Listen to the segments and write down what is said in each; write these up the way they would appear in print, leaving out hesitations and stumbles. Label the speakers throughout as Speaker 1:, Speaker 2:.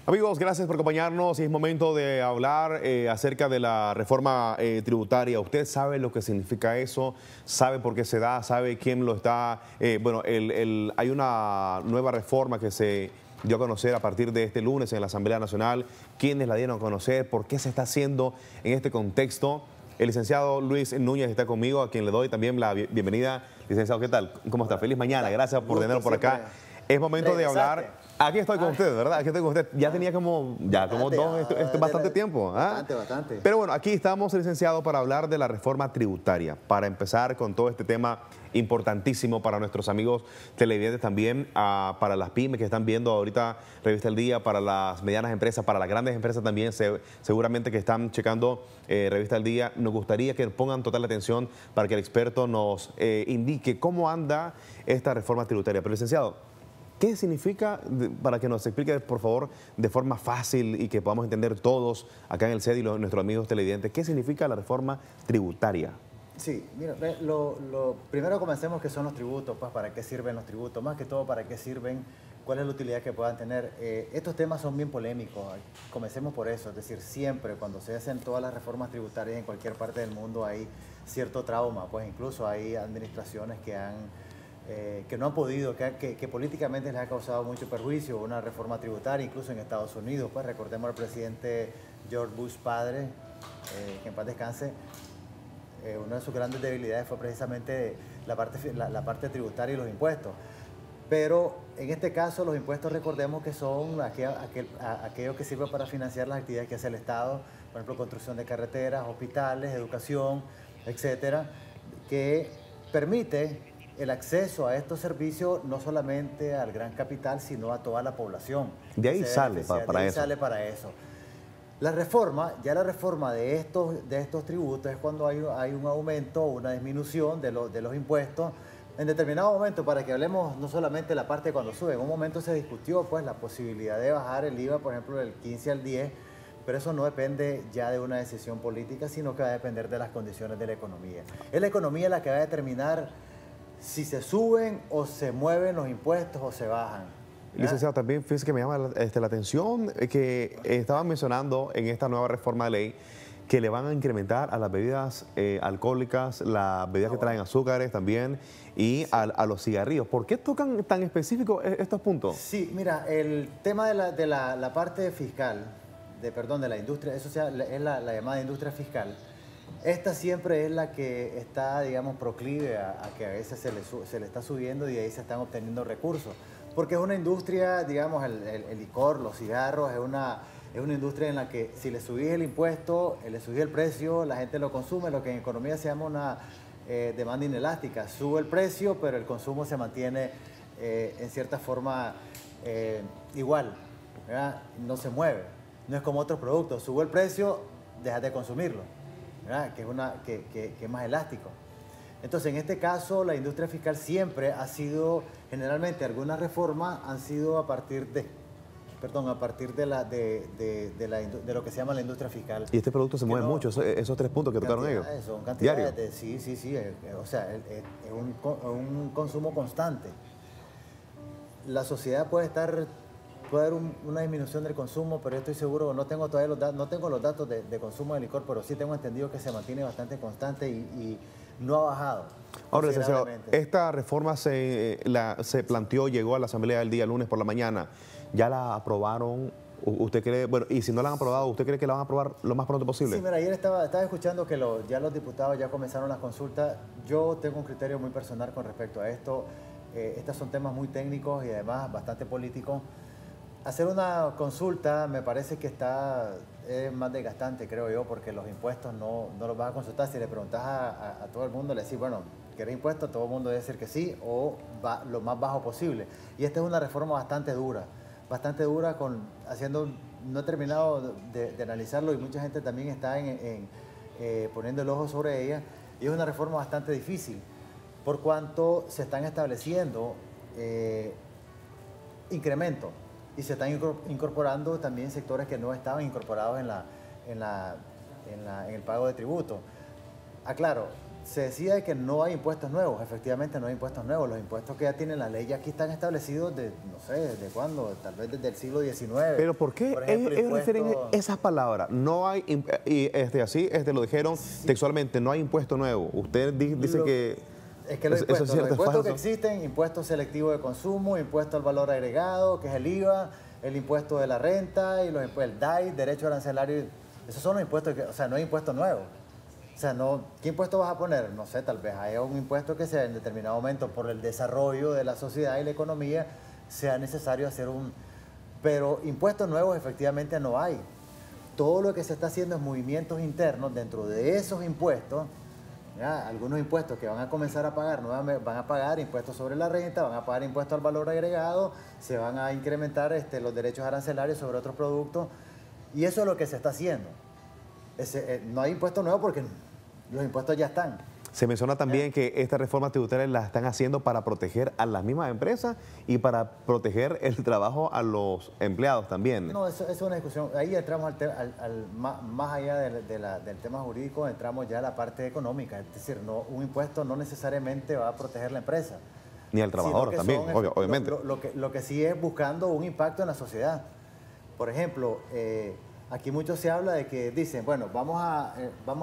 Speaker 1: Amigos, gracias por acompañarnos y es momento de hablar acerca de la reforma tributaria. ¿Usted sabe lo que significa eso? ¿Sabe por qué se da? ¿Sabe quién lo está? Hay una nueva reforma que se dio a conocer a partir de este lunes en la Asamblea Nacional. ¿Quiénes la dieron a conocer? ¿Por qué se está haciendo en este contexto? El licenciado Luis Núñez está conmigo, a quien le doy también la bienvenida. Licenciado, ¿qué tal? ¿Cómo está? Feliz mañana. Gracias por tenerlo por acá. Es momento de hablar. Aquí estoy con usted, ¿verdad? Aquí estoy con usted. Ya tenía como bastante tiempo.
Speaker 2: Bastante.
Speaker 1: Pero bueno, aquí estamos, licenciado, para hablar de la reforma tributaria. Para empezar con todo este tema importantísimo para nuestros amigos televidentes también, para las pymes que están viendo ahorita Revista El Día, para las medianas empresas, para las grandes empresas también, seguramente que están checando Revista El Día. Nos gustaría que pongan total atención para que el experto nos indique cómo anda esta reforma tributaria. Pero, licenciado, ¿qué significa, para que nos explique, por favor, de forma fácil y que podamos entender todos acá en el CED y nuestros amigos televidentes, qué significa la reforma tributaria?
Speaker 2: Sí, mira, lo primero comencemos que son los tributos, pues para qué sirven los tributos, más que todo para qué sirven, cuál es la utilidad que puedan tener. Estos temas son bien polémicos, comencemos por eso, es decir, siempre cuando se hacen todas las reformas tributarias en cualquier parte del mundo hay cierto trauma, pues incluso hay administraciones que no han podido, que políticamente les ha causado mucho perjuicio, una reforma tributaria, incluso en Estados Unidos. Pues recordemos al presidente George Bush padre, que en paz descanse, una de sus grandes debilidades fue precisamente la parte tributaria y los impuestos. Pero en este caso los impuestos, recordemos que son aquellos que sirven para financiar las actividades que hace el Estado, por ejemplo, construcción de carreteras, hospitales, educación, etcétera, que permite el acceso a estos servicios no solamente al gran capital, sino a toda la población.
Speaker 1: De ahí sale para eso.
Speaker 2: La reforma de estos tributos es cuando hay un aumento o una disminución de los impuestos. En determinado momento, para que hablemos no solamente de la parte cuando sube, en un momento se discutió pues la posibilidad de bajar el IVA, por ejemplo, del 15 al 10, pero eso no depende ya de una decisión política, sino que va a depender de las condiciones de la economía. Es la economía la que va a determinar si se suben o se mueven los impuestos o se bajan.
Speaker 1: Licenciado, también fíjese que me llama la atención que estaban mencionando en esta nueva reforma de ley que le van a incrementar a las bebidas alcohólicas, las bebidas que traen azúcares también y sí, a los cigarrillos. ¿Por qué tocan tan específicos estos puntos?
Speaker 2: Sí, mira, el tema de la parte fiscal, de la industria, eso es la llamada industria fiscal. Esta siempre es la que está, digamos, proclive a que a veces se le está subiendo y de ahí se están obteniendo recursos. Porque es una industria, digamos, el licor, los cigarros, es una industria en la que si le subís el impuesto, le subís el precio, la gente lo consume, lo que en economía se llama una demanda inelástica. Sube el precio, pero el consumo se mantiene en cierta forma igual, ¿verdad? No se mueve. No es como otros productos. Sube el precio, dejas de consumirlo, ¿verdad? Que es más elástico. Entonces, en este caso, la industria fiscal siempre ha sido, generalmente algunas reformas han sido a partir de lo que se llama la industria fiscal.
Speaker 1: Y este producto se mueve mucho, esos 3 puntos que tocaron ellos.
Speaker 2: Son cantidades, sí, o sea, es un consumo constante. La sociedad puede haber una disminución del consumo, pero yo estoy seguro, no tengo los datos de consumo de licor, pero sí tengo entendido que se mantiene bastante constante y no ha bajado.
Speaker 1: Ahora, licenciado, esta reforma se planteó, llegó a la Asamblea el día lunes por la mañana. ¿Ya la aprobaron? ¿Usted cree, bueno, y si no la han aprobado, usted cree que la van a aprobar lo más pronto posible?
Speaker 2: Sí, mira, ayer estaba escuchando que ya los diputados ya comenzaron las consultas. Yo tengo un criterio muy personal con respecto a esto. Estos son temas muy técnicos y además bastante políticos. Hacer una consulta me parece que es más desgastante, creo yo, porque los impuestos no los vas a consultar. Si le preguntas a todo el mundo, le decís, bueno, ¿quieres impuestos? Todo el mundo debe decir que sí o lo más bajo posible. Y esta es una reforma bastante dura, no he terminado de analizarlo y mucha gente también está poniendo el ojo sobre ella. Y es una reforma bastante difícil, por cuanto se están estableciendo incrementos. Y se están incorporando también sectores que no estaban incorporados en el pago de tributo. Aclaro, se decía que no hay impuestos nuevos. Efectivamente no hay impuestos nuevos. Los impuestos que ya tienen la ley aquí están establecidos de, no sé, ¿desde cuándo? Tal vez desde el siglo XIX.
Speaker 1: Pero ¿por qué ellos refieren esas palabras? No hay, así lo dijeron textualmente, no hay impuesto nuevo. Usted dice que...
Speaker 2: Es que los impuestos que existen, impuesto selectivo de consumo, impuesto al valor agregado, que es el IVA, el impuesto de la renta, y el DAI, derecho arancelario, esos son los impuestos, o sea, no hay impuesto nuevo. O sea, no, ¿qué impuesto vas a poner? No sé, tal vez haya un impuesto que sea en determinado momento por el desarrollo de la sociedad y la economía sea necesario hacer un... Pero impuestos nuevos efectivamente no hay. Todo lo que se está haciendo es movimientos internos dentro de esos impuestos. ¿Ya? Algunos impuestos que van a comenzar a pagar, nuevamente van a pagar impuestos sobre la renta, van a pagar impuestos al valor agregado, se van a incrementar los derechos arancelarios sobre otros productos. Y eso es lo que se está haciendo. No hay impuestos nuevos porque los impuestos ya están.
Speaker 1: Se menciona también que esta reforma tributaria la están haciendo para proteger a las mismas empresas y para proteger el trabajo a los empleados también.
Speaker 2: No, eso es una discusión. Ahí entramos más allá del tema jurídico, entramos ya a la parte económica. Es decir, un impuesto no necesariamente va a proteger la empresa.
Speaker 1: Ni al trabajador también, obviamente.
Speaker 2: Lo que sí es buscando un impacto en la sociedad. Por ejemplo, aquí mucho se habla de que dicen, bueno, vamos a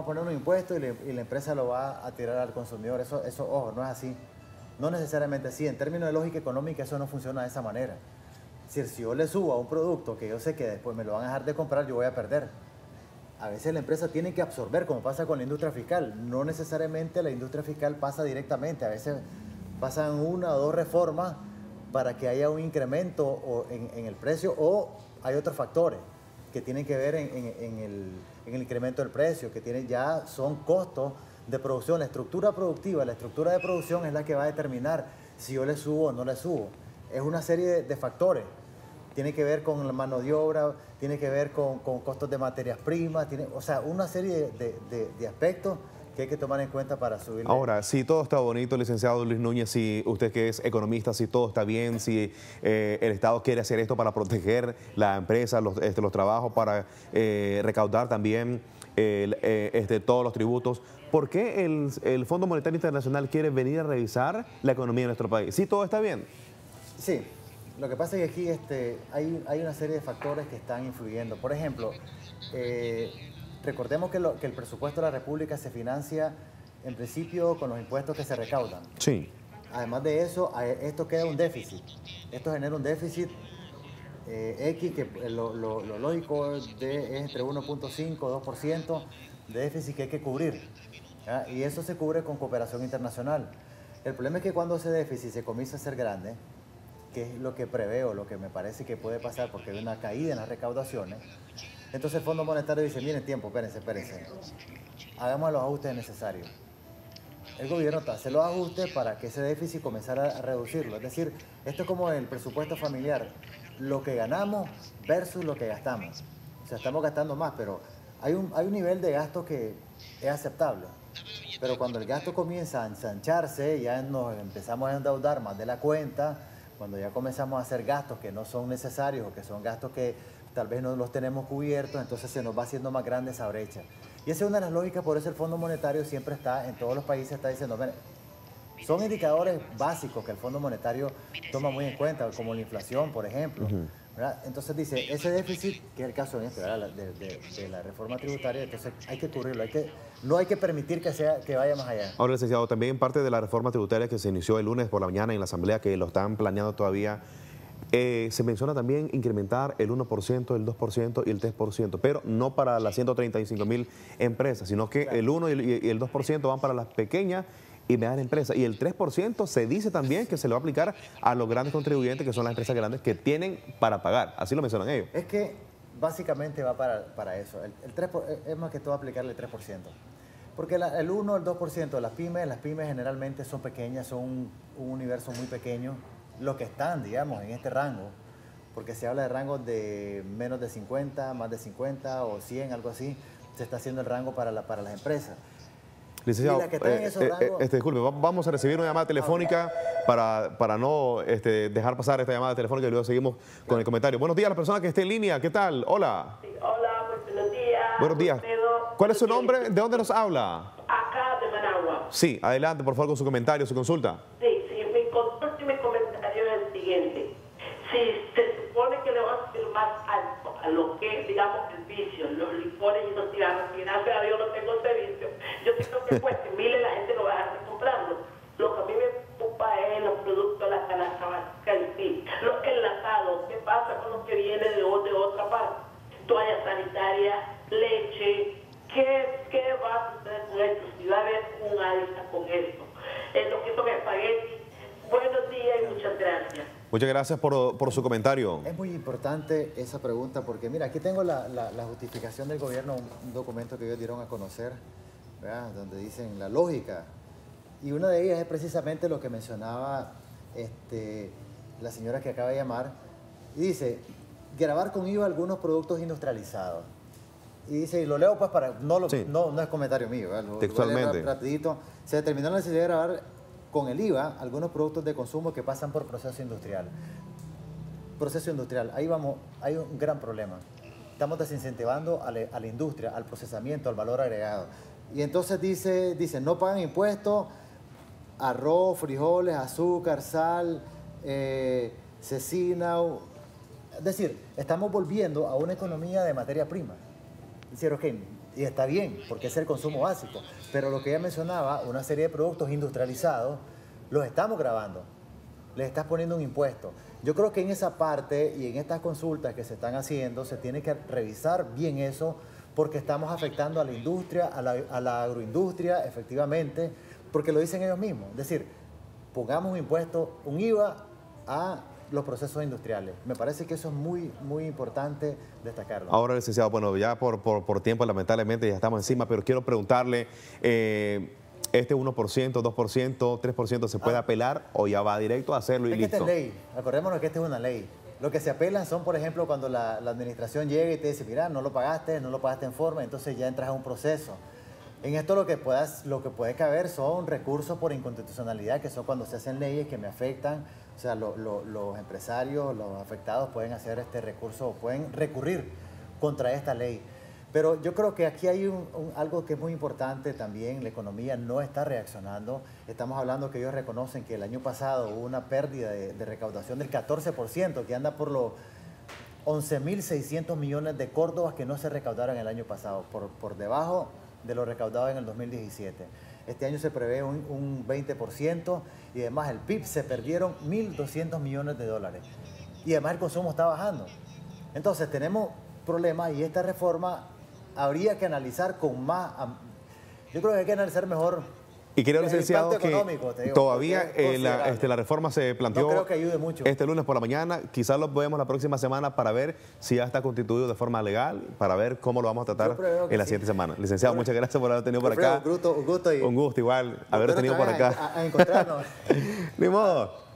Speaker 2: poner un impuesto y la empresa lo va a tirar al consumidor. Eso, ojo, no es así. No necesariamente así. En términos de lógica económica, eso no funciona de esa manera. Es decir, si yo le subo a un producto que yo sé que después me lo van a dejar de comprar, yo voy a perder. A veces la empresa tiene que absorber, como pasa con la industria fiscal. No necesariamente la industria fiscal pasa directamente. A veces pasan una o dos reformas para que haya un incremento en el precio, o hay otros factores que tienen que ver en el incremento del precio, que ya son costos de producción. La estructura productiva, la estructura de producción es la que va a determinar si yo le subo o no le subo. Es una serie de factores. Tiene que ver con la mano de obra, tiene que ver con costos de materias primas, o sea, una serie de aspectos que hay que tomar en cuenta para subir.
Speaker 1: Ahora, si todo está bonito, licenciado Luis Núñez, si usted que es economista, si todo está bien, si el Estado quiere hacer esto para proteger la empresa, los trabajos, para recaudar también todos los tributos, ¿por qué el Fondo Monetario Internacional quiere venir a revisar la economía de nuestro país? ¿Sí todo está bien?
Speaker 2: Sí, lo que pasa es que aquí hay una serie de factores que están influyendo. Por ejemplo, recordemos que el presupuesto de la República se financia en principio con los impuestos que se recaudan.
Speaker 1: Sí.
Speaker 2: Además de eso, esto queda un déficit. Esto genera un déficit X, que lo lógico es entre 1.5 y 2% de déficit que hay que cubrir. ¿Ya? Y eso se cubre con cooperación internacional. El problema es que cuando ese déficit se comienza a ser grande, que es lo que preveo, lo que me parece que puede pasar, porque hay una caída en las recaudaciones, entonces el Fondo Monetario dice, miren, espérense, hagamos los ajustes necesarios. El gobierno hace los ajustes para que ese déficit comenzara a reducirlo. Es decir, esto es como el presupuesto familiar, lo que ganamos versus lo que gastamos. O sea, estamos gastando más, pero hay un nivel de gasto que es aceptable. Pero cuando el gasto comienza a ensancharse, ya nos empezamos a endeudar más de la cuenta, cuando ya comenzamos a hacer gastos que no son necesarios o que son gastos que tal vez no los tenemos cubiertos, entonces se nos va haciendo más grande esa brecha. Y esa es una de las lógicas, por eso el Fondo Monetario siempre está, en todos los países está diciendo, miren, son indicadores básicos que el Fondo Monetario toma muy en cuenta, como la inflación, por ejemplo. ¿Verdad? Entonces dice, ese déficit, que es el caso de la reforma tributaria, entonces hay que cubrirlo, no hay que permitir que vaya más allá.
Speaker 1: Ahora, licenciado, también parte de la reforma tributaria que se inició el lunes por la mañana en la Asamblea, que lo están planeando todavía, se menciona también incrementar el 1%, el 2% y el 3%, pero no para las 135.000 empresas, sino que el 1 y el 2% van para las pequeñas y medianas empresas. Y el 3% se dice también que se le va a aplicar a los grandes contribuyentes, que son las empresas grandes que tienen para pagar. Así lo mencionan ellos.
Speaker 2: Es que básicamente va para eso. El 3 es más que todo aplicarle el 3%. Porque el 1 o el 2% de las pymes generalmente son pequeñas, son un universo muy pequeño, los que están, digamos, en este rango, porque se habla de rangos de menos de 50, más de 50 o 100, algo así, se está haciendo el rango para las empresas.
Speaker 1: Licenciado, disculpe, vamos a recibir una llamada telefónica para no dejar pasar esta llamada telefónica y luego seguimos con el comentario. Buenos días a la persona que esté en línea, ¿qué tal? Hola.
Speaker 3: Sí, hola, buenos días.
Speaker 1: Buenos días. ¿Cuál es su nombre? ¿De dónde nos habla?
Speaker 3: Acá de Managua.
Speaker 1: Sí, adelante, por favor, con su comentario, su consulta.
Speaker 3: Sí, mi consulta y mi comentario es el siguiente. Si se supone que le van a subir más alto a lo que, digamos, el vicio, los licores y los cigarros, que gracias a Dios no tengo ese vicio, yo siento que cueste miles, la gente no va a dejar de comprarlo. Lo que a mí me preocupa es los productos, la canasta básica en sí, los enlatados, ¿qué pasa con lo que viene de otra parte? Toallas sanitarias, leche, ¿qué va a suceder con esto? Si va a haber un alza con esto. Lo que son espaguetis. Buenos días y muchas gracias.
Speaker 1: Muchas gracias por su comentario.
Speaker 2: Es muy importante esa pregunta porque, mira, aquí tengo la justificación del gobierno, un documento que ellos dieron a conocer, ¿verdad? Donde dicen la lógica. Y una de ellas es precisamente lo que mencionaba la señora que acaba de llamar. Y dice, gravar con IVA algunos productos industrializados. Y dice, y lo leo pues para, no es comentario mío, ¿verdad?
Speaker 1: Textualmente.
Speaker 2: Rapidito. Se determinó la necesidad de grabar con el IVA algunos productos de consumo que pasan por proceso industrial. Proceso industrial, ahí vamos, hay un gran problema. Estamos desincentivando a la industria, al procesamiento, al valor agregado. Y entonces dice no pagan impuestos, arroz, frijoles, azúcar, sal, cecina. Es decir, estamos volviendo a una economía de materia prima. Es decir, ok, y está bien, porque es el consumo básico, pero lo que ella mencionaba, una serie de productos industrializados, los estamos grabando, les estás poniendo un impuesto. Yo creo que en esa parte y en estas consultas que se están haciendo, se tiene que revisar bien eso, porque estamos afectando a la industria, a la agroindustria, efectivamente, porque lo dicen ellos mismos. Es decir, pongamos un impuesto, un IVA a los procesos industriales. Me parece que eso es muy, muy importante destacarlo.
Speaker 1: Ahora, licenciado, bueno, ya por tiempo lamentablemente ya estamos encima, pero quiero preguntarle, ¿este 1%, 2%, 3% se puede apelar o ya va directo a hacerlo y
Speaker 2: listo?
Speaker 1: listo?
Speaker 2: Esta es ley, acordémonos que esta es una ley. Lo que se apelan son, por ejemplo, cuando la administración llega y te dice, mira, no lo pagaste en forma, entonces ya entras a un proceso. En esto lo que puede caber son recursos por inconstitucionalidad, que son cuando se hacen leyes que me afectan. O sea, los empresarios, los afectados pueden hacer este recurso, pueden recurrir contra esta ley. Pero yo creo que aquí hay algo que es muy importante también. La economía no está reaccionando. Estamos hablando que ellos reconocen que el año pasado hubo una pérdida de recaudación del 14%, que anda por los 11.600 millones de córdobas que no se recaudaron el año pasado, por debajo de lo recaudado en el 2017. Este año se prevé un 20% y además el PIB se perdieron 1.200 millones de dólares. Y además el consumo está bajando. Entonces tenemos problemas y esta reforma habría que analizar con más... Yo creo que hay que analizar mejor.
Speaker 1: Y creo, licenciado, que todavía la reforma se planteó,
Speaker 2: no creo que ayude mucho,
Speaker 1: este lunes por la mañana. Quizás lo vemos la próxima semana para ver si ya está constituido de forma legal, para ver cómo lo vamos a tratar en la siguiente semana. Licenciado, muchas gracias por haber tenido por acá.
Speaker 2: Un gusto
Speaker 1: igual haber tenido por acá.
Speaker 2: A encontrarnos.
Speaker 1: Ni modo.